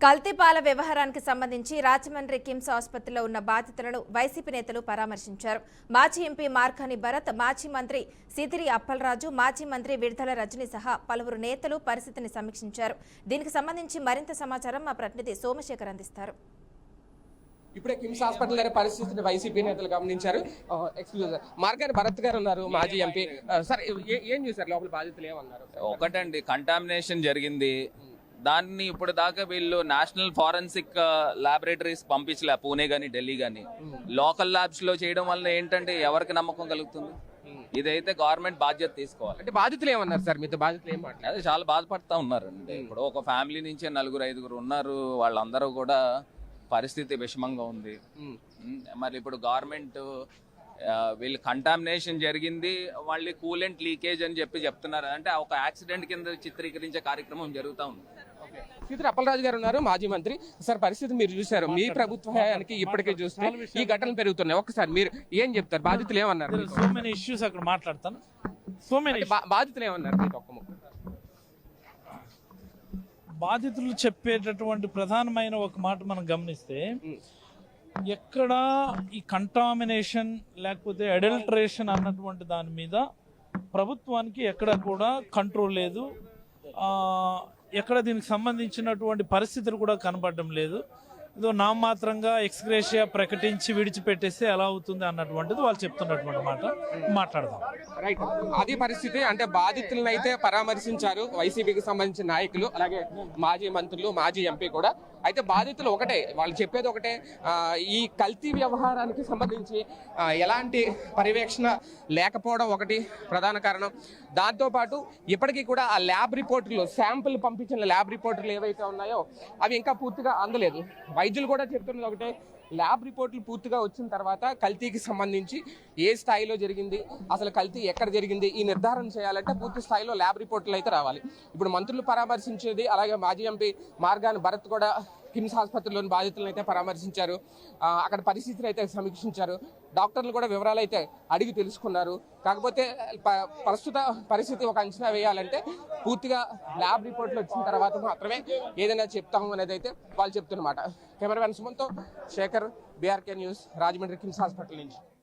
కల్తీపాల వ్యవహారానికి సంబంధించి రాజమండ్రి కిమ్స్ ఆసుపత్రిలో ఉన్న బాధితులను వైసీపీ నేతలు పరామర్శించారు. మాజీ ఎంపీ మార్కాని భరత్, మాజీ మంత్రి సితిరి అప్పలరాజు, మాజీ మంత్రి విడుదల రజని సహా పలువురు నేతలు పరిస్థితిని సమీక్షించారు. దీనికి సంబంధించి మరింత సమాచారం మా ప్రతినిధి సోమశేఖర్ అందిస్తారు. ఇప్పుడే కిమ్స్ హాస్పిటల్ దగ్గర పరిస్థితిని వైసీపీ నేతలు గమనించారు. మార్కాని భరత్ గారు ఉన్నారు, మాజీ ఎంపీ. సార్, ఏం చూసారు? లోపల బాధితులు ఏమన్నారు? ఒకటండి, కంటామినేషన్ జరిగింది. దాన్ని ఇప్పుడు దాకా వీళ్ళు నేషనల్ ఫారెన్సిక్ ల్యాబొరేటరీస్ పంపించలే, పూణే గానీ ఢిల్లీ గానీ. లోకల్ ల్యాబ్స్ లో చేయడం వల్ల ఏంటంటే ఎవరికి నమ్మకం కలుగుతుంది? ఇదైతే గవర్నమెంట్ బాధ్యత తీసుకోవాలి. అంటే బాధితులు ఏమన్నారు సార్? మీతో బాధితులు ఏం మాట్లాడారు? అదే చాలా బాధపడతా ఉన్నారు అండి. ఇప్పుడు ఒక ఫ్యామిలీ నుంచి 4-5 ఉన్నారు. వాళ్ళందరూ కూడా పరిస్థితి విషమంగా ఉంది. మరి ఇప్పుడు గవర్నమెంట్ వీళ్ళు కంటామినేషన్ జరిగింది, వాళ్ళు కూలెంట్ లీకేజ్ అని చెప్తున్నారు. అంటే ఒక యాక్సిడెంట్ కింద చిత్రీకరించే కార్యక్రమం జరుగుతూ ఉంది. సితిరి అప్పలరాజు గారు ఉన్నారు, మాజీ మంత్రి. సార్, పరిస్థితి మీరు చూశారు. మీ ప్రభుత్వానికి ఇప్పటికే చూస్తే ఈ ఘటనలు పెరుగుతున్నాయి. ఒకసారి మీరు ఏం చెప్తారు? బాధితులు ఏమన్నారు? సో మెనీ ఇష్యూస్ అక్కడ మాట్లాడతాను. సో మెనీ బాధితులు ఏమన్నారు? మీకు ఒక్క ముక్క. బాధితులు చెప్పేటటువంటి ప్రధానమైన ఒక మాట మనం గమనిస్తే, ఎక్కడ ఈ కంటామినేషన్ లేకపోతే అడల్టరేషన్ అన్నటువంటి దాని మీద ప్రభుత్వానికి ఎక్కడ కూడా కంట్రోల్ లేదు. ఎక్కడ దీనికి సంబంధించినటువంటి పరిస్థితులు కూడా కనబడడం లేదు. ఏదో నామమాత్రంగా ఎక్స్గ్రేషియా ప్రకటించి విడిచిపెట్టేస్తే ఎలా అవుతుంది అన్నటువంటిది వాళ్ళు చెప్తున్నటువంటి మాట మాట్లాడదాం. రైట్, అది పరిస్థితి. అంటే బాధితులను అయితే పరామర్శించారు వైసీపీకి సంబంధించిన నాయకులు, అలాగే మాజీ మంత్రులు, మాజీ ఎంపీ కూడా. అయితే బాధితులు ఒకటే, వాళ్ళు చెప్పేది ఒకటే, ఈ కల్తీ వ్యవహారానికి సంబంధించి ఎలాంటి పర్యవేక్షణ లేకపోవడం ఒకటి ప్రధాన కారణం. దాంతోపాటు ఇప్పటికీ కూడా ఆ ల్యాబ్ రిపోర్టులు, శాంపుల్ పంపించిన ల్యాబ్ రిపోర్టులు ఏవైతే ఉన్నాయో అవి ఇంకా పూర్తిగా అందలేదు. వైద్యులు కూడా చెప్తున్నది ఒకటే, ల్యాబ్ రిపోర్టులు పూర్తిగా వచ్చిన తర్వాత కల్తీకి సంబంధించి ఏ స్థాయిలో జరిగింది, అసలు కల్తీ ఎక్కడ జరిగింది, ఈ నిర్ధారణ చేయాలంటే పూర్తి స్థాయిలో ల్యాబ్ రిపోర్టులు అయితే రావాలి. ఇప్పుడు మంత్రులు పరామర్శించేది, అలాగే మాజీ ఎంపీ మార్కాని భరత్ కూడా కిమ్స్ ఆసుపత్రిలోని బాధితులను అయితే పరామర్శించారు. అక్కడ పరిస్థితిని అయితే సమీక్షించారు. డాక్టర్లు కూడా వివరాలు అయితే అడిగి తెలుసుకున్నారు. కాకపోతే ప్రస్తుత పరిస్థితి ఒక అంచనా వేయాలంటే పూర్తిగా ల్యాబ్ రిపోర్ట్లు వచ్చిన తర్వాత మాత్రమే ఏదైనా చెప్తాము అనేది అయితే వాళ్ళు చెప్తున్నమాట. కెమెరామెన్ సుమన్తో Shekhar, BRK News, Rajahmundry KIMS hospital నుంచి.